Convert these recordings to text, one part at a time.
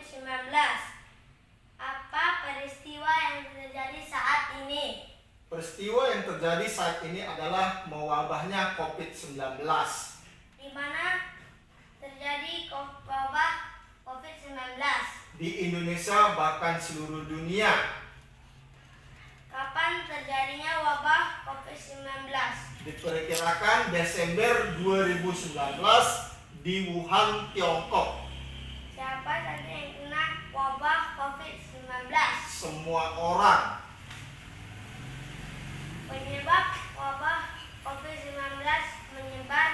COVID-19. Apa peristiwa yang terjadi saat ini? Peristiwa yang terjadi saat ini adalah mewabahnya COVID-19. Di mana terjadi wabah COVID-19? Di Indonesia bahkan seluruh dunia. Kapan terjadinya wabah COVID-19? Diperkirakan Desember 2019 di Wuhan, Tiongkok. Siapa saja yang kena wabah COVID-19? Semua orang. Penyebab wabah COVID-19 menyebar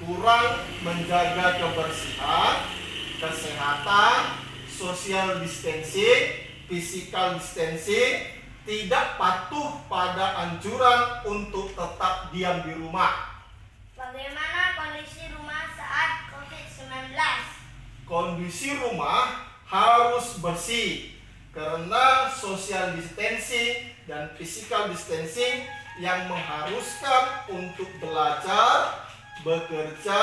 Kurang menjaga kebersihan, kesehatan, social distancing, physical distancing, tidak patuh pada anjuran untuk tetap diam di rumah. Bagaimana kondisi rumah saat COVID-19? Kondisi rumah harus bersih karena social distancing dan physical distancing yang mengharuskan untuk belajar, bekerja,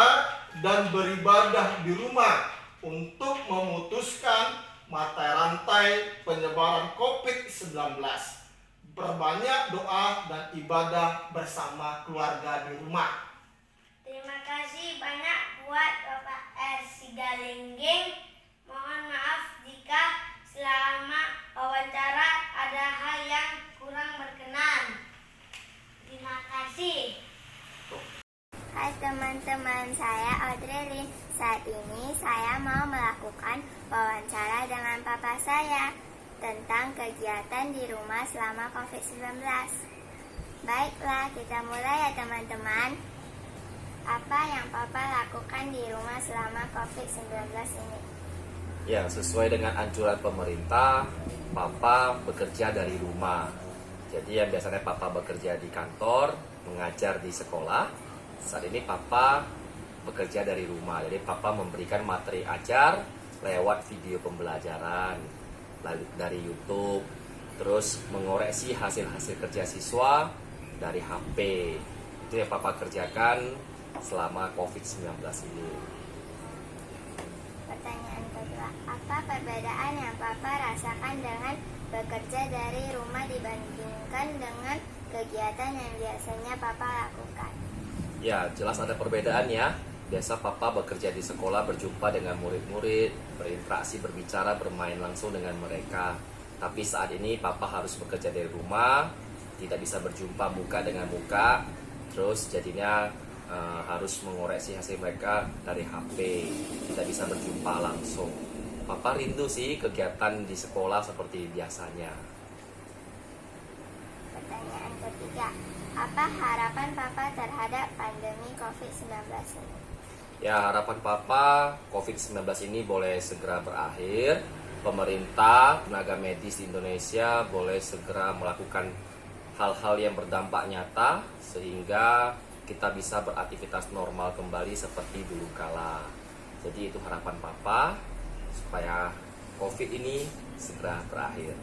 dan beribadah di rumah untuk memutuskan mata rantai penyebaran COVID-19. Perbanyak doa dan ibadah bersama keluarga di rumah. Terima kasih banyak buat Bapak R. Sigalenggeng. Mohon maaf jika selama wawancara ada hal yang kurang berkenan. Terima kasih. Hai teman-teman, saya Audrey Lin. Saat ini saya mau melakukan wawancara dengan papa saya tentang kegiatan di rumah selama COVID-19. Baiklah, kita mulai ya teman-teman. Apa yang papa lakukan di rumah selama COVID-19 ini? Ya, sesuai dengan anjuran pemerintah, papa bekerja dari rumah. Jadi yang biasanya papa bekerja di kantor, mengajar di sekolah, saat ini papa bekerja dari rumah. Jadi papa memberikan materi ajar lewat video pembelajaran dari YouTube, terus mengoreksi hasil-hasil kerja siswa dari HP. Itu yang papa kerjakan selama COVID-19 ini. Pertanyaan kedua, apa perbedaan yang papa rasakan dengan bekerja dari rumah dibandingkan dengan kegiatan yang biasanya papa lakukan? Ya, jelas ada perbedaan ya. Biasa papa bekerja di sekolah, berjumpa dengan murid-murid, berinteraksi, berbicara, bermain langsung dengan mereka. Tapi saat ini papa harus bekerja dari rumah, tidak bisa berjumpa muka dengan muka, terus jadinya harus mengoreksi hasil mereka dari HP, tidak bisa berjumpa langsung. Papa rindu sih kegiatan di sekolah seperti biasanya. Pertanyaan ketiga, apa harapan papa terhadap pandemi COVID-19 ini? Ya, harapan papa COVID-19 ini boleh segera berakhir. Pemerintah, tenaga medis di Indonesia boleh segera melakukan hal-hal yang berdampak nyata sehingga kita bisa beraktivitas normal kembali seperti dulu kala. Jadi itu harapan papa supaya COVID ini segera berakhir.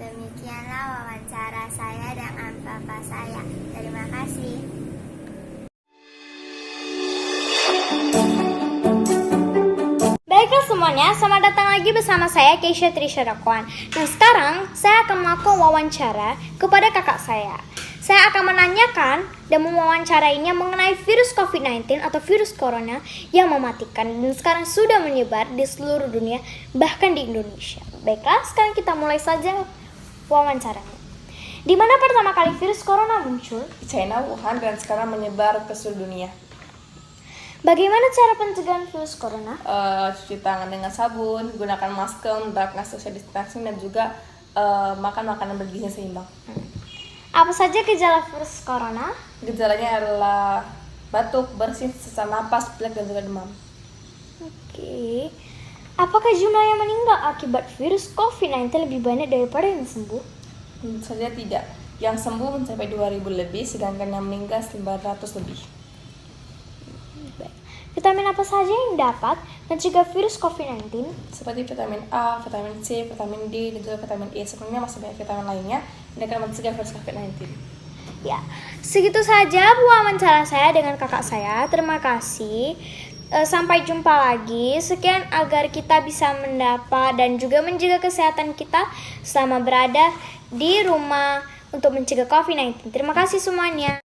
Demikianlah wawancara saya dengan papa saya. Terima kasih. Baiklah semuanya, selamat datang lagi bersama saya Keisha Trisha Dakwan. Dan sekarang saya akan melakukan wawancara kepada kakak saya. Saya akan menanyakan dan mewawancarainya mengenai virus COVID-19 atau virus corona yang mematikan dan sekarang sudah menyebar di seluruh dunia, bahkan di Indonesia. Baiklah, sekarang kita mulai saja wawancaranya. Di mana pertama kali virus corona muncul? Di China, Wuhan, dan sekarang menyebar ke seluruh dunia. Bagaimana cara pencegahan virus corona? Cuci tangan dengan sabun, gunakan masker, menerapkan social distancing, dan juga makan makanan bergizi seimbang. Apa saja gejala virus corona? Gejalanya adalah batuk, bersin, sesak napas, pilek, dan juga demam. Oke. Apakah jumlah yang meninggal akibat virus COVID-19 lebih banyak daripada yang sembuh? Tentu saja tidak. Yang sembuh mencapai 2.000 lebih, sedangkan yang meninggal 900 lebih. Baik. Vitamin apa saja yang dapat mencegah virus COVID-19? Seperti vitamin A, vitamin C, vitamin D, dan juga vitamin E. Sebenarnya masih banyak vitamin lainnya yang akan mencegah virus COVID-19. Ya, segitu saja wawancara saya dengan kakak saya. Terima kasih. Sampai jumpa lagi. Sekian agar kita bisa mendapat dan juga menjaga kesehatan kita selama berada di rumah untuk mencegah COVID-19. Terima kasih semuanya.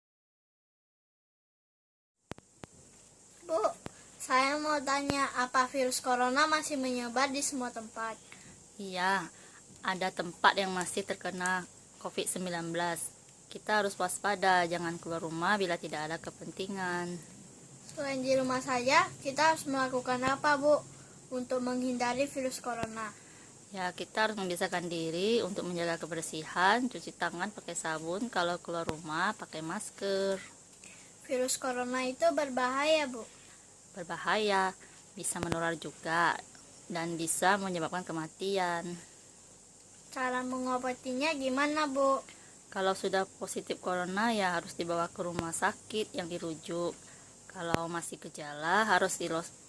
Bu, saya mau tanya, apa virus corona masih menyebar di semua tempat? Iya, ada tempat yang masih terkena COVID-19. Kita harus waspada, jangan keluar rumah bila tidak ada kepentingan. Selain di rumah saja, kita harus melakukan apa, Bu, untuk menghindari virus corona? Ya, kita harus membiasakan diri untuk menjaga kebersihan, cuci tangan pakai sabun, kalau keluar rumah pakai masker. Virus corona itu berbahaya, Bu. Berbahaya, bisa menular juga, dan bisa menyebabkan kematian. Cara mengobatinya gimana, Bu? Kalau sudah positif corona ya harus dibawa ke rumah sakit yang dirujuk. Kalau masih gejala harus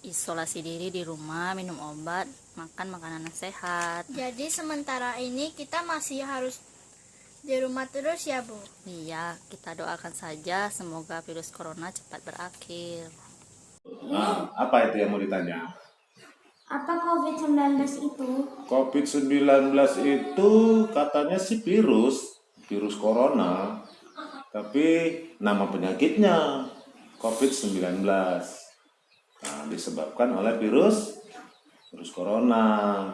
isolasi diri di rumah, minum obat, makan makanan yang sehat. Jadi sementara ini kita masih harus di rumah terus ya, Bu? Iya, kita doakan saja semoga virus corona cepat berakhir. Nah, apa itu yang mau ditanya? Apa COVID-19 itu? COVID-19 itu katanya sih virus corona, tapi nama penyakitnya COVID-19. Nah, disebabkan oleh virus corona.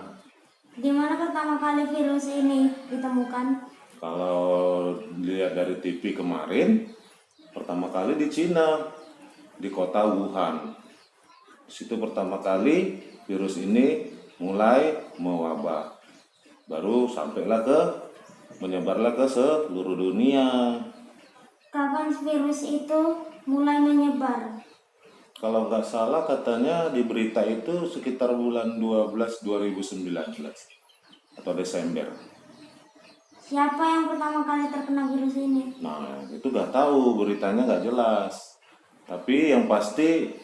Di mana pertama kali virus ini ditemukan? Kalau lihat dari TV kemarin, pertama kali di Cina, di kota Wuhan. Di situ pertama kali virus ini mulai mewabah. Baru menyebarlah ke seluruh dunia. Kapan virus itu mulai menyebar? Kalau nggak salah katanya di berita itu sekitar bulan 12 2019 atau Desember. Siapa yang pertama kali terkena virus ini? Nah, itu nggak tahu, beritanya nggak jelas. Tapi yang pasti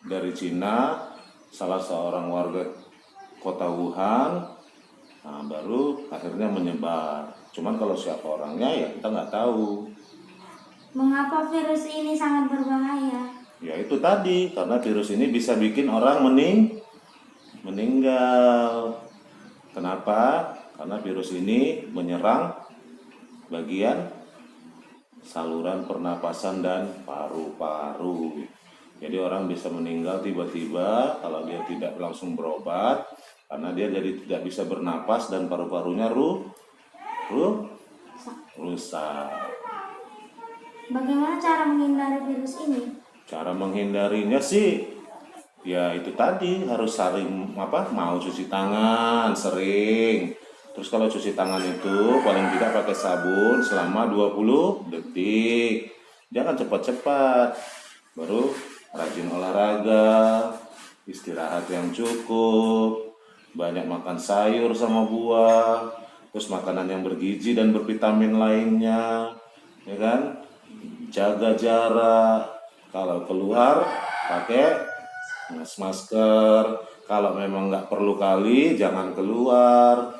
dari Cina, salah seorang warga kota Wuhan, nah baru akhirnya menyebar. Cuman kalau siapa orangnya ya kita nggak tahu. Mengapa virus ini sangat berbahaya? Ya itu tadi, karena virus ini bisa bikin orang meninggal. Kenapa? Karena virus ini menyerang bagian saluran pernapasan dan paru-paru. Jadi orang bisa meninggal tiba-tiba kalau dia tidak langsung berobat, karena dia jadi tidak bisa bernapas dan paru-parunya rusak. Bagaimana cara menghindari virus ini? Cara menghindarinya sih ya itu tadi, harus mau cuci tangan sering. Terus kalau cuci tangan itu paling tidak pakai sabun selama 20 detik. Jangan cepat-cepat. Baru rajin olahraga, istirahat yang cukup, banyak makan sayur sama buah, terus makanan yang bergizi dan bervitamin lainnya, ya kan? Jaga jarak, kalau keluar pakai masker, kalau memang nggak perlu kali jangan keluar,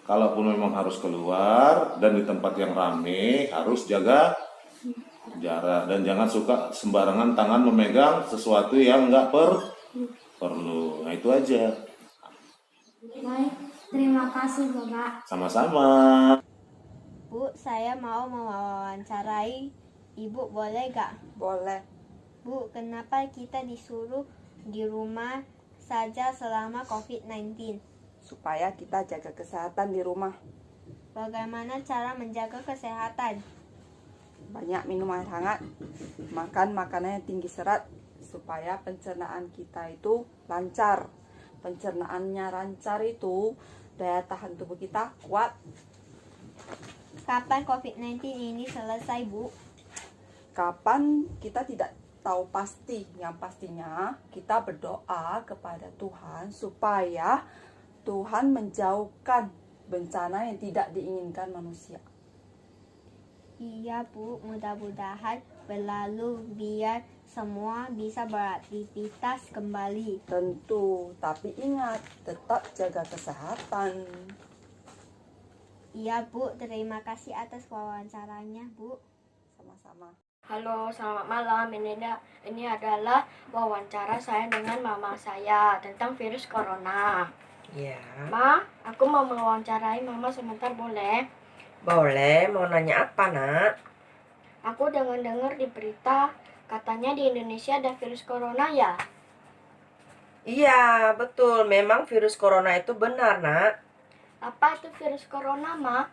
kalaupun memang harus keluar dan di tempat yang ramai harus jaga jarak dan jangan suka sembarangan tangan memegang sesuatu yang nggak perlu. Nah itu aja. Baik, terima kasih Bapak. Sama-sama. Bu, saya mau mewawancarai Ibu, boleh gak? Boleh. Bu, kenapa kita disuruh di rumah saja selama COVID-19? Supaya kita jaga kesehatan di rumah. Bagaimana cara menjaga kesehatan? Banyak minum air hangat, makan makanan yang tinggi serat, supaya pencernaan kita itu lancar. Pencernaannya lancar itu, daya tahan tubuh kita kuat. Kapan COVID-19 ini selesai, Bu? Kapan kita tidak tahu pasti. Yang pastinya kita berdoa kepada Tuhan supaya Tuhan menjauhkan bencana yang tidak diinginkan manusia. Iya, Bu, mudah-mudahan berlalu biar semua bisa beraktivitas kembali. Tentu, tapi ingat, tetap jaga kesehatan. Iya, Bu, terima kasih atas wawancaranya, Bu. Sama-sama. Halo, selamat malam. Ini adalah wawancara saya dengan mama saya tentang virus corona. Ya, Ma, aku mau mewawancarai mama sebentar boleh? boleh. Mau nanya apa, Nak? Aku dengar di berita katanya di Indonesia ada virus corona ya? Iya, betul. Memang virus corona itu benar, Nak. Apa itu virus corona, Ma?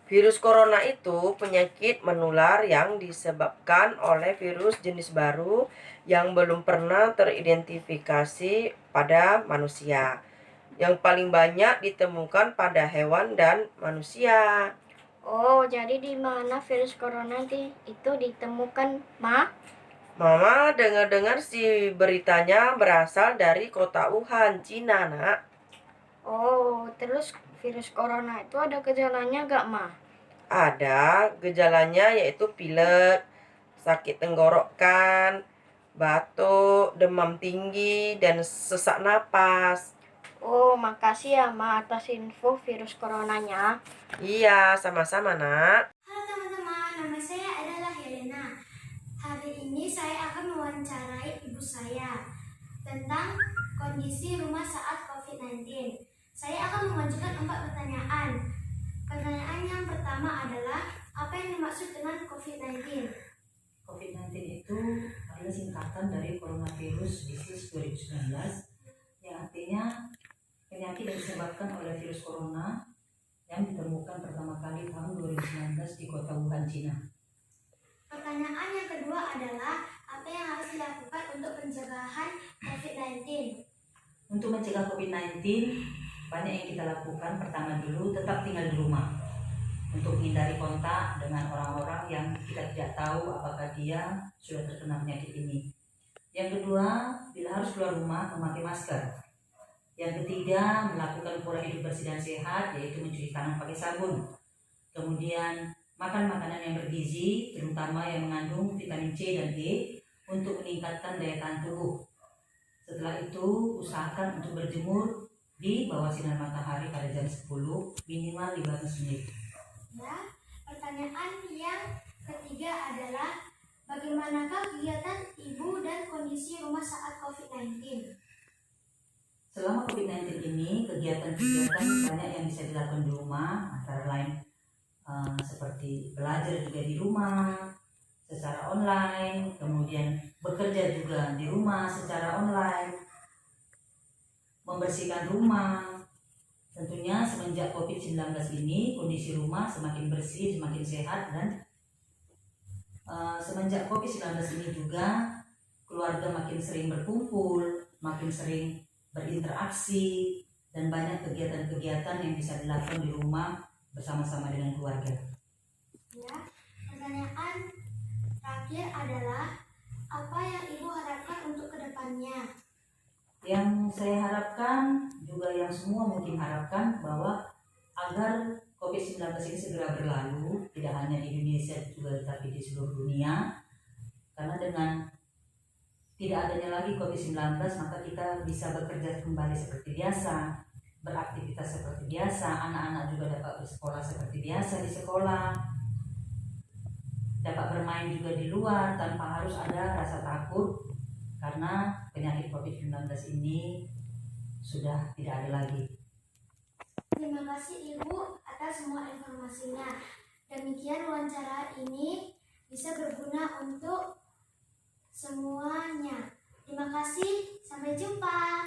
Virus corona itu penyakit menular yang disebabkan oleh virus jenis baru yang belum pernah teridentifikasi pada manusia. Yang paling banyak ditemukan pada hewan dan manusia. Oh, jadi di mana virus corona itu ditemukan, Ma? Mama dengar-dengar sih beritanya berasal dari kota Wuhan, Cina, Nak. Oh, terus virus corona itu ada gejalanya gak, Ma? Ada gejalanya yaitu pilek, sakit tenggorokan, batuk, demam tinggi, dan sesak napas. Oh, makasih ya, Ma, atas info virus coronanya. Iya, sama-sama, Nak. Halo teman-teman, nama saya adalah Helena. Hari ini saya akan mewawancarai ibu saya tentang kondisi rumah saat COVID-19. Saya akan mengajukan 4 pertanyaan. Pertanyaan yang pertama adalah, apa yang dimaksud dengan COVID-19? COVID-19 itu adalah singkatan dari Coronavirus Disease 2019 yang artinya penyakit yang disebabkan oleh virus corona yang ditemukan pertama kali tahun 2019 di kota Wuhan, Cina. Pertanyaan yang kedua adalah, apa yang harus dilakukan untuk pencegahan COVID-19? Untuk mencegah COVID-19, banyak yang kita lakukan. Pertama dulu, tetap tinggal di rumah untuk menghindari kontak dengan orang-orang yang kita tidak tahu apakah dia sudah terkena penyakit ini. Yang kedua, bila harus keluar rumah, memakai masker. Yang ketiga, melakukan pola hidup bersih dan sehat, yaitu mencuci tangan pakai sabun. Kemudian, makan makanan yang bergizi, terutama yang mengandung vitamin C dan E untuk meningkatkan daya tahan tubuh. Setelah itu, usahakan untuk berjemur di bawah sinar matahari pada jam 10, minimal 15 menit. Ya, pertanyaan yang ketiga adalah, bagaimanakah kegiatan ibu dan kondisi rumah saat COVID-19? Selama COVID-19 ini, kegiatan-kegiatan banyak yang bisa dilakukan di rumah, antara lain seperti belajar juga di rumah secara online, kemudian bekerja juga di rumah secara online, membersihkan rumah. Tentunya semenjak COVID-19 ini, kondisi rumah semakin bersih, semakin sehat, dan semenjak COVID-19 ini juga keluarga makin sering berkumpul, makin sering berinteraksi, dan banyak kegiatan-kegiatan yang bisa dilakukan di rumah bersama-sama dengan keluarga. Ya, pertanyaan terakhir adalah, apa yang ibu harapkan untuk kedepannya? Yang saya harapkan, juga yang semua mungkin harapkan, bahwa agar COVID-19 ini segera berlalu, tidak hanya di Indonesia juga tapi di seluruh dunia. Karena dengan tidak adanya lagi COVID-19, maka kita bisa bekerja kembali seperti biasa, beraktivitas seperti biasa, anak-anak juga dapat bersekolah seperti biasa di sekolah, dapat bermain juga di luar tanpa harus ada rasa takut, karena penyakit COVID-19 ini sudah tidak ada lagi. Terima kasih Ibu atas semua informasinya. Demikian wawancara ini bisa berguna untuk semuanya. Terima kasih, sampai jumpa.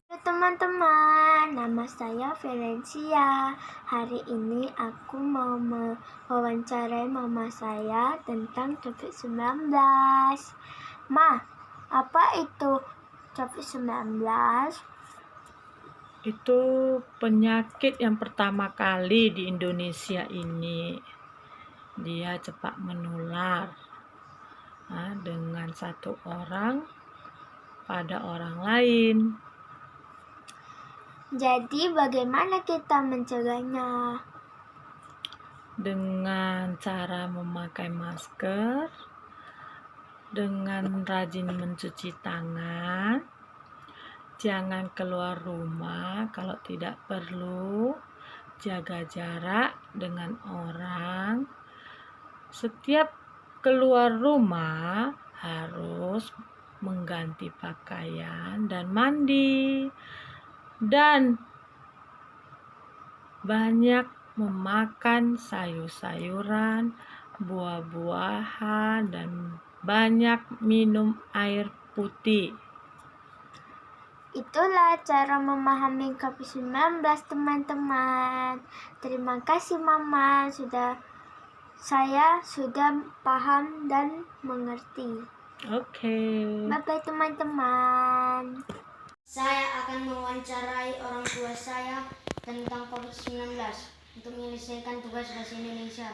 Halo teman-teman, nama saya Valencia. Hari ini aku mau mewawancarai mama saya tentang COVID-19. Ma, apa itu COVID-19? Itu penyakit yang pertama kali di Indonesia ini. Dia cepat menular dengan satu orang pada orang lain. Jadi bagaimana kita mencegahnya? Dengan cara memakai masker, dengan rajin mencuci tangan, jangan keluar rumah kalau tidak perlu, jaga jarak dengan orang. Setiap keluar rumah harus mengganti pakaian dan mandi, dan banyak memakan sayur-sayuran, buah-buahan, dan banyak minum air putih. Itulah cara memahami COVID-19, teman-teman. Terima kasih Mama, saya sudah paham dan mengerti. Oke. Bye-bye teman-teman. Saya akan mewawancarai orang tua saya tentang COVID-19 untuk menyelesaikan tugas bahasa Indonesia.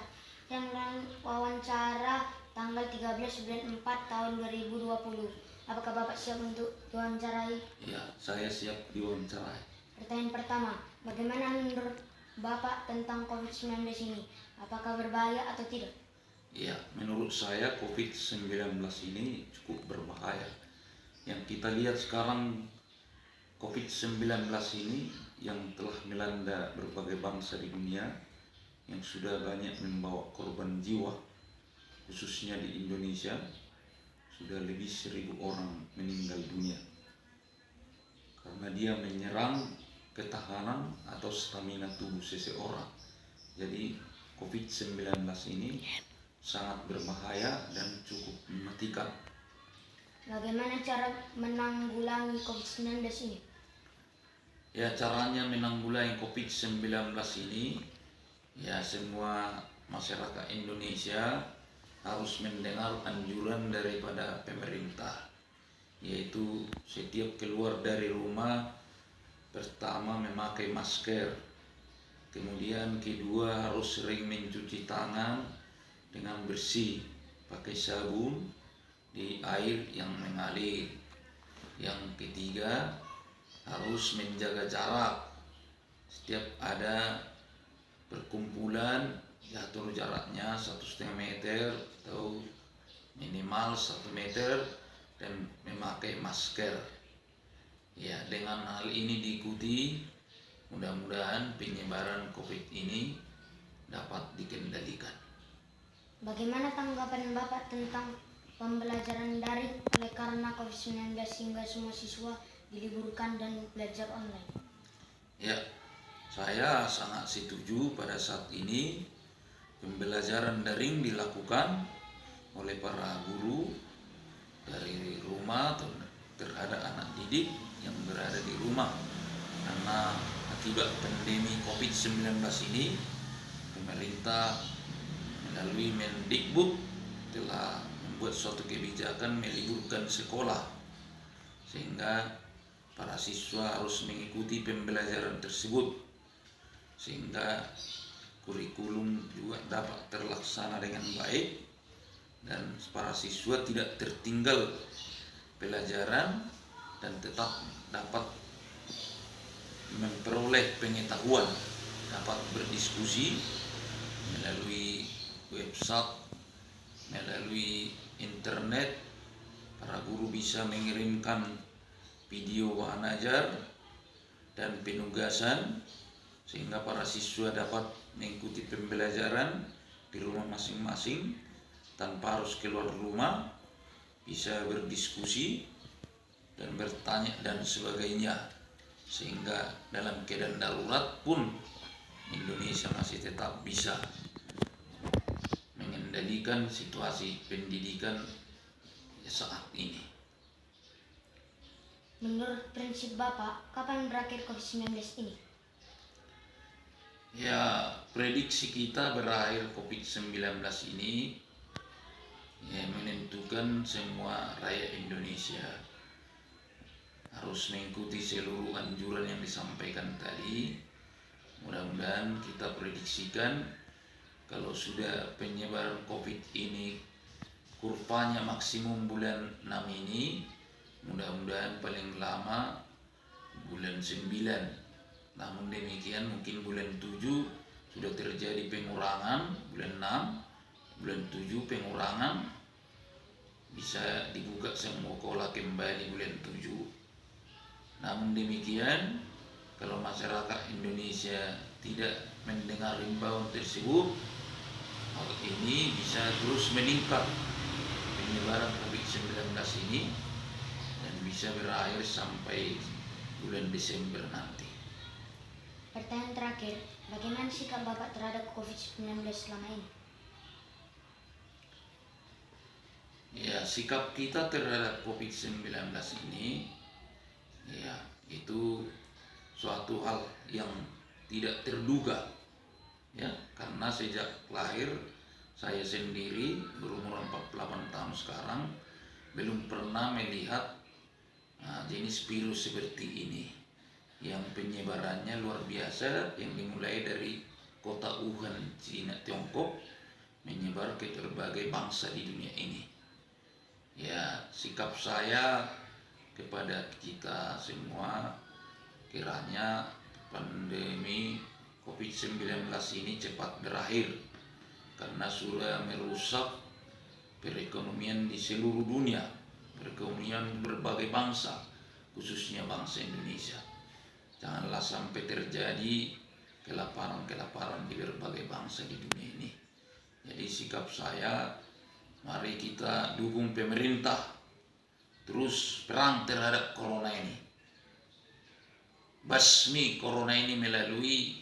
Yang wawancara tanggal 13 bulan 4 tahun 2020. Apakah Bapak siap untuk diwawancarai? Ya, saya siap diwawancarai. Pertanyaan pertama, bagaimana menurut Bapak tentang COVID-19 ini? Apakah berbahaya atau tidak? Ya, menurut saya COVID-19 ini cukup berbahaya. Yang kita lihat sekarang, COVID-19 ini yang telah melanda berbagai bangsa di dunia, yang sudah banyak membawa korban jiwa, khususnya di Indonesia, sudah lebih 1.000 orang meninggal dunia. Karena dia menyerang ketahanan atau stamina tubuh seseorang. Jadi COVID-19 ini sangat berbahaya dan cukup mematikan. Bagaimana cara menanggulangi COVID-19 ini? Ya, caranya menanggulangi COVID-19 ini, ya semua masyarakat Indonesia harus mendengar anjuran daripada pemerintah, yaitu setiap keluar dari rumah, pertama memakai masker, kemudian kedua harus sering mencuci tangan dengan bersih pakai sabun di air yang mengalir. Yang ketiga harus menjaga jarak, setiap ada perkumpulan diatur jaraknya 1,5 meter atau minimal 1 meter dan memakai masker. Ya, dengan hal ini diikuti, mudah-mudahan penyebaran COVID ini dapat dikendalikan. Bagaimana tanggapan Bapak tentang pembelajaran daring oleh karena COVID-19 sehingga semua siswa diliburkan dan belajar online? Ya, saya sangat setuju pada saat ini pembelajaran daring dilakukan oleh para guru dari rumah atau terhadap anak didik yang berada di rumah. Karena akibat pandemi COVID-19 ini, pemerintah melalui Mendikbud telah membuat suatu kebijakan meliburkan sekolah, sehingga para siswa harus mengikuti pembelajaran tersebut, sehingga kurikulum juga dapat terlaksana dengan baik dan para siswa tidak tertinggal pelajaran dan tetap dapat memperoleh pengetahuan, dapat berdiskusi melalui website, melalui internet. Para guru bisa mengirimkan video bahan ajar dan penugasan sehingga para siswa dapat mengikuti pembelajaran di rumah masing-masing tanpa harus keluar rumah, bisa berdiskusi dan bertanya dan sebagainya, sehingga dalam keadaan darurat pun Indonesia masih tetap bisa mengendalikan situasi pendidikan saat ini. Menurut prinsip Bapak, kapan berakhir COVID-19 ini? Ya, prediksi kita berakhir COVID-19 ini ya menentukan semua rakyat Indonesia harus mengikuti seluruh anjuran yang disampaikan tadi. Mudah-mudahan kita prediksikan kalau sudah penyebaran COVID ini kurvanya maksimum bulan 6 ini, mudah-mudahan paling lama bulan 9. Namun demikian mungkin bulan 7 sudah terjadi pengurangan, bulan 6, bulan 7 pengurangan, bisa dibuka semua sekolah kembali bulan 7. Namun demikian, kalau masyarakat Indonesia tidak mendengar himbauan tersebut, hal ini bisa terus meningkat penyebaran COVID-19 ini dan bisa berakhir sampai bulan Desember nanti. Pertanyaan terakhir, bagaimana sikap Bapak terhadap COVID-19 selama ini? Ya, sikap kita terhadap COVID-19 ini ya itu suatu hal yang tidak terduga ya, karena sejak lahir saya sendiri berumur 48 tahun sekarang belum pernah melihat jenis virus seperti ini yang penyebarannya luar biasa, yang dimulai dari kota Wuhan, Cina, Tiongkok, menyebar ke berbagai bangsa di dunia ini. Ya, sikap saya kepada kita semua, kiranya pandemi COVID-19 ini cepat berakhir, karena sudah merusak perekonomian di seluruh dunia, perekonomian berbagai bangsa, khususnya bangsa Indonesia. Janganlah sampai terjadi kelaparan-kelaparan di berbagai bangsa di dunia ini. Jadi sikap saya, mari kita dukung pemerintah terus perang terhadap corona ini. Basmi corona ini melalui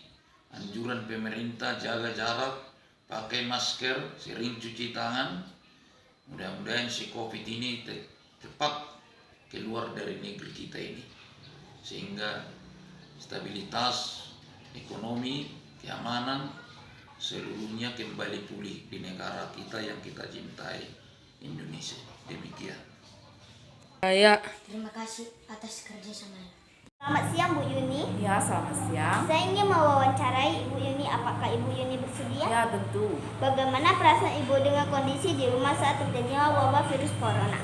anjuran pemerintah, jaga jarak, pakai masker, sering cuci tangan. Mudah-mudahan si COVID ini cepat keluar dari negeri kita ini, sehingga stabilitas ekonomi, keamanan seluruhnya kembali pulih di negara kita yang kita cintai, Indonesia. Demikian. Terima kasih atas kerjasamanya. Selamat siang Bu Yuni. Ya, selamat siang. Saya ingin mewawancarai Ibu Yuni. Apakah Ibu Yuni bersedia? Ya, tentu. Bagaimana perasaan Ibu dengan kondisi di rumah saat terjadinya wabah virus corona?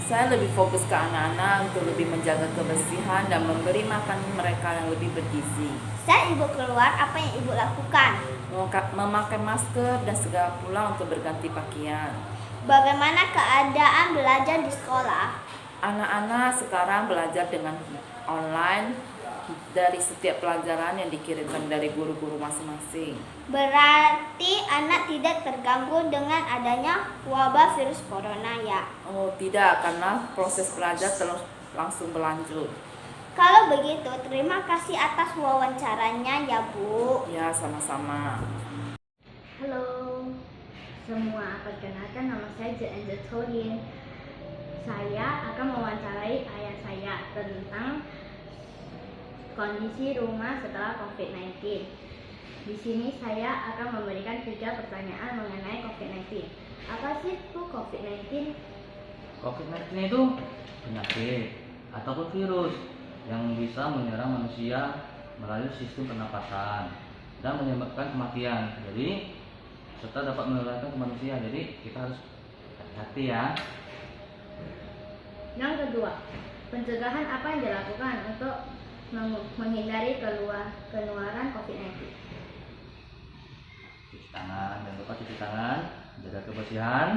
Saya lebih fokus ke anak-anak untuk lebih menjaga kebersihan dan memberi makan mereka yang lebih bergizi. Saat Ibu keluar, apa yang Ibu lakukan? Memakai masker dan segera pulang untuk berganti pakaian. Bagaimana keadaan belajar di sekolah? Anak-anak sekarang belajar dengan online dari setiap pelajaran yang dikirimkan dari guru-guru masing-masing. Berarti anak tidak terganggu dengan adanya wabah virus corona ya? Oh tidak, karena proses belajar terus langsung berlanjut. Kalau begitu, terima kasih atas wawancaranya ya Bu. Ya, sama-sama. Halo semua, perkenalkan nama saya Jane Tolin. Saya akan mewawancarai ayah saya tentang kondisi rumah setelah COVID-19. Di sini saya akan memberikan 3 pertanyaan mengenai COVID-19. Apa sih itu COVID-19? COVID-19 itu penyakit ataupun virus yang bisa menyerang manusia melalui sistem pernapasan dan menyebabkan kematian. Jadi serta dapat menularkan ke manusia. Jadi kita harus hati-hati ya. Yang kedua, pencegahan apa yang dilakukan untuk menghindari penularan COVID-19? Cuci tangan, jangan lupa cuci tangan, jaga kebersihan,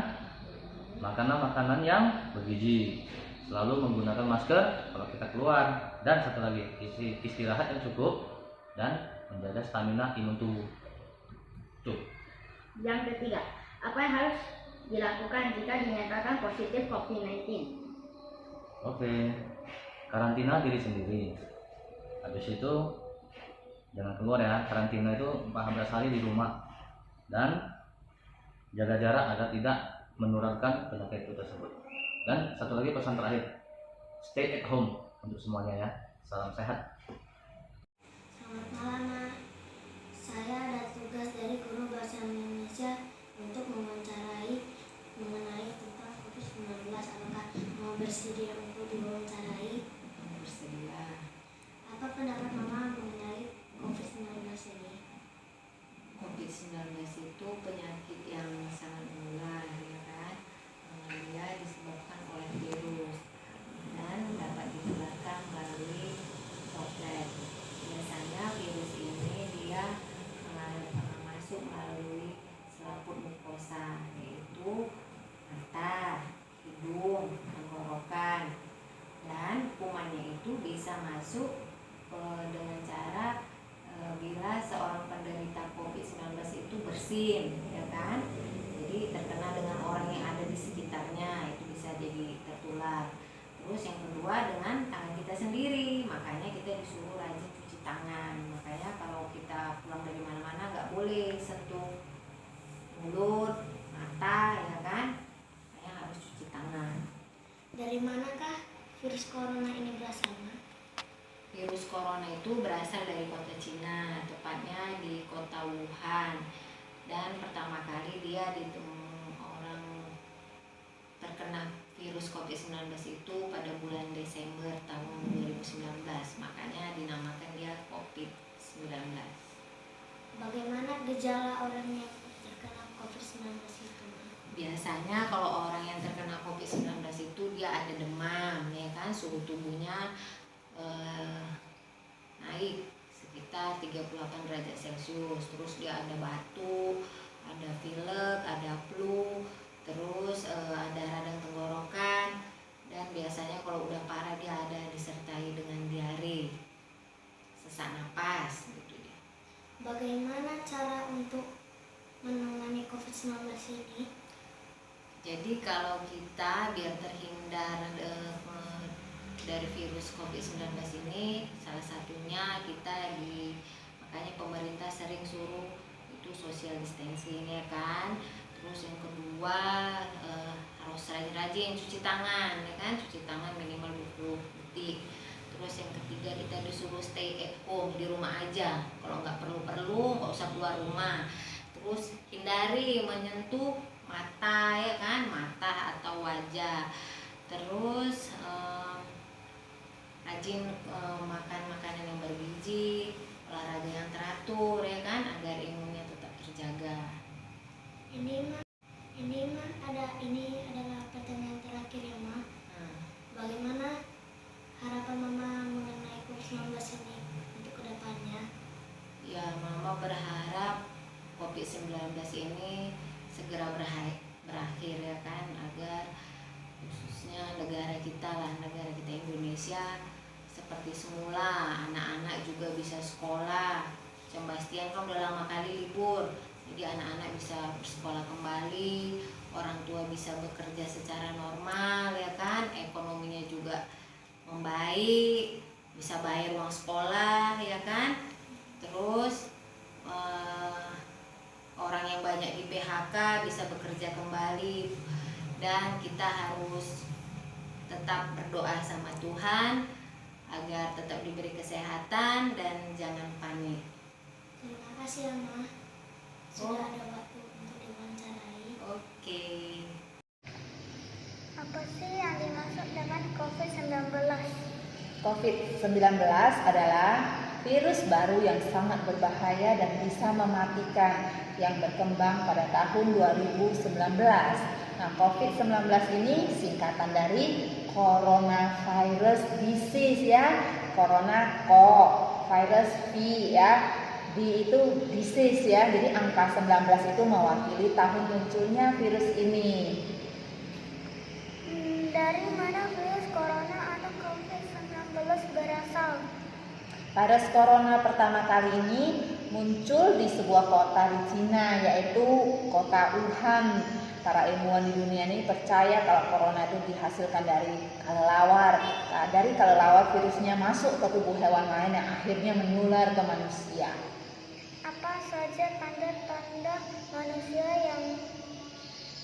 makanlah makanan yang bergizi, selalu menggunakan masker kalau kita keluar, dan satu lagi, istirahat yang cukup dan menjaga stamina imun tubuh. Tuh. Yang ketiga, apa yang harus dilakukan jika dinyatakan positif COVID-19? Oke, karantina diri sendiri. Habis itu jangan keluar ya. Karantina itu 14 hari di rumah dan jaga jarak agar tidak menularkan penyakit itu tersebut. Dan satu lagi pesan terakhir, stay at home untuk semuanya ya. Salam sehat. Selamat malam, Nak. Saya ada tugas dari guru bahasa Indonesia untuk mewawancarai mengenai tentang COVID-19. Apakah mau bersedia untuk diwawancarai? Bersedia. Apa pendapat Mama mengenai COVID-19 ini? COVID-19 itu penyakit yang sangat menular, ya kan? Dia disebabkan oleh virus dan dapat ditularkan melalui droplet. Biasanya virus ini dia masuk melalui selaput mukosa, yaitu mata, hidung, tenggorokan, dan kumannya itu bisa masuk dengan cara bila seorang penderita COVID-19 itu bersin, ya kan? Jadi terkena dengan orang yang ada di sekitarnya. kedua dengan tangan kita sendiri. Makanya kita disuruh rajin cuci tangan. Makanya kalau kita pulang dari mana-mana nggak boleh sentuh mulut, mata, ya kan? Makanya harus cuci tangan. Dari manakah virus corona ini berasal, Ma? Virus corona itu berasal dari kota Cina, tepatnya di kota Wuhan. Dan pertama kali dia orang terkena virus COVID-19 itu pada bulan Desember tahun 2019. Makanya dinamakan dia COVID-19. Bagaimana gejala orang yang terkena COVID-19 itu, Ma? Biasanya kalau orang yang terkena COVID-19 itu dia ada demam, ya kan, suhu tubuhnya naik sekitar 38 derajat Celcius, terus dia ada batuk, ada pilek, ada flu, terus ada radang tenggorokan, dan biasanya kalau udah parah dia ada disertai dengan diare, sesak napas gitu dia. Bagaimana cara untuk menangani COVID-19 ini? Jadi kalau kita biar terhindar dari virus COVID-19 ini, salah satunya makanya pemerintah sering suruh itu social distancing, ya kan. Terus yang kedua harus rajin-rajin cuci tangan, ya kan, cuci tangan minimal 20 detik. Terus yang ketiga kita disuruh stay at home, di rumah aja, kalau nggak perlu-perlu nggak usah keluar rumah. Terus hindari menyentuh mata, ya kan, mata atau wajah. Terus rajin makan makanan yang bergizi, olahraga yang teratur, ya kan, agar imunnya tetap terjaga. Ini adalah pertanyaan terakhir ya, Ma. Bagaimana harapan Mama mengenai COVID-19 ini untuk kedepannya? Ya, Mama berharap COVID-19 ini segera berakhir, ya kan, agar khususnya negara kita Indonesia seperti semula, anak-anak juga bisa sekolah. Sebastian kan udah lama kali libur, jadi anak-anak bisa bersekolah kembali, orang tua bisa bekerja secara normal, ya kan, ekonominya juga membaik, bisa bayar uang sekolah, ya kan. Terus orang yang banyak di PHK bisa bekerja kembali, dan kita harus tetap berdoa sama Tuhan agar tetap diberi kesehatan dan jangan panik. Terima kasih ya, Ma. Sudah ada waktu untuk diwawancarai. Oke. Apa sih yang dimaksud dengan COVID-19? COVID-19 adalah virus baru yang sangat berbahaya dan bisa mematikan yang berkembang pada tahun 2019. Nah, COVID-19 ini singkatan dari coronavirus disease, ya. Corona virus V, ya. D itu disease, ya. Jadi angka 19 itu mewakili tahun munculnya virus ini. Dari mana virus corona atau COVID-19 berasal? Virus corona pertama kali ini muncul di sebuah kota di Cina, yaitu kota Wuhan. Para ilmuwan di dunia ini percaya kalau corona itu dihasilkan dari kelelawar. Nah, dari kelelawar virusnya masuk ke tubuh hewan lain yang akhirnya menular ke manusia. Apa saja tanda-tanda manusia yang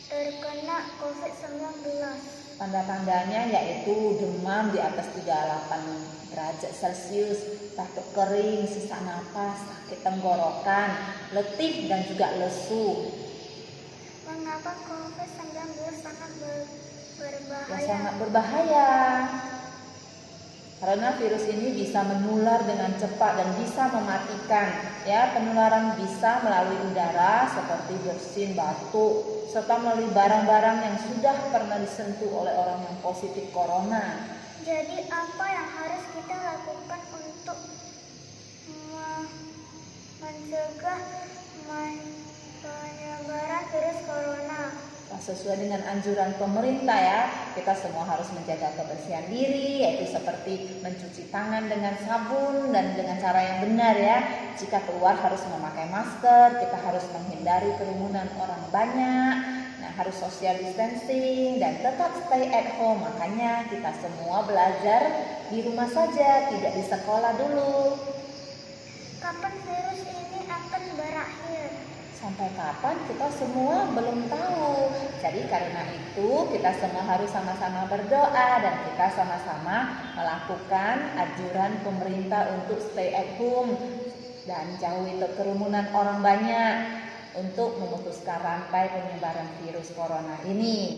terkena COVID-19? Tanda-tandanya yaitu demam di atas 38 derajat Celcius, batuk kering, sesak napas, sakit tenggorokan, letih dan juga lesu. Mengapa COVID-19 sangat berbahaya? Ya, sangat berbahaya. Karena virus ini bisa menular dengan cepat dan bisa mematikan. Ya, penularan bisa melalui udara seperti bersin, batuk, serta melalui barang-barang yang sudah pernah disentuh oleh orang yang positif corona. Jadi apa yang harus kita lakukan untuk mencegah penyebaran virus corona? Sesuai dengan anjuran pemerintah, ya, kita semua harus menjaga kebersihan diri, yaitu seperti mencuci tangan dengan sabun dan dengan cara yang benar, ya. Jika keluar harus memakai masker, kita harus menghindari kerumunan orang banyak. Nah, harus social distancing dan tetap stay at home. Makanya kita semua belajar di rumah saja, tidak di sekolah dulu. Kapan virus ini akan berakhir? Sampai kapan kita semua belum tahu. Jadi karena itu kita semua harus sama-sama berdoa dan kita sama-sama melakukan anjuran pemerintah untuk stay at home dan jauhi kerumunan orang banyak untuk memutuskan rantai penyebaran virus corona ini.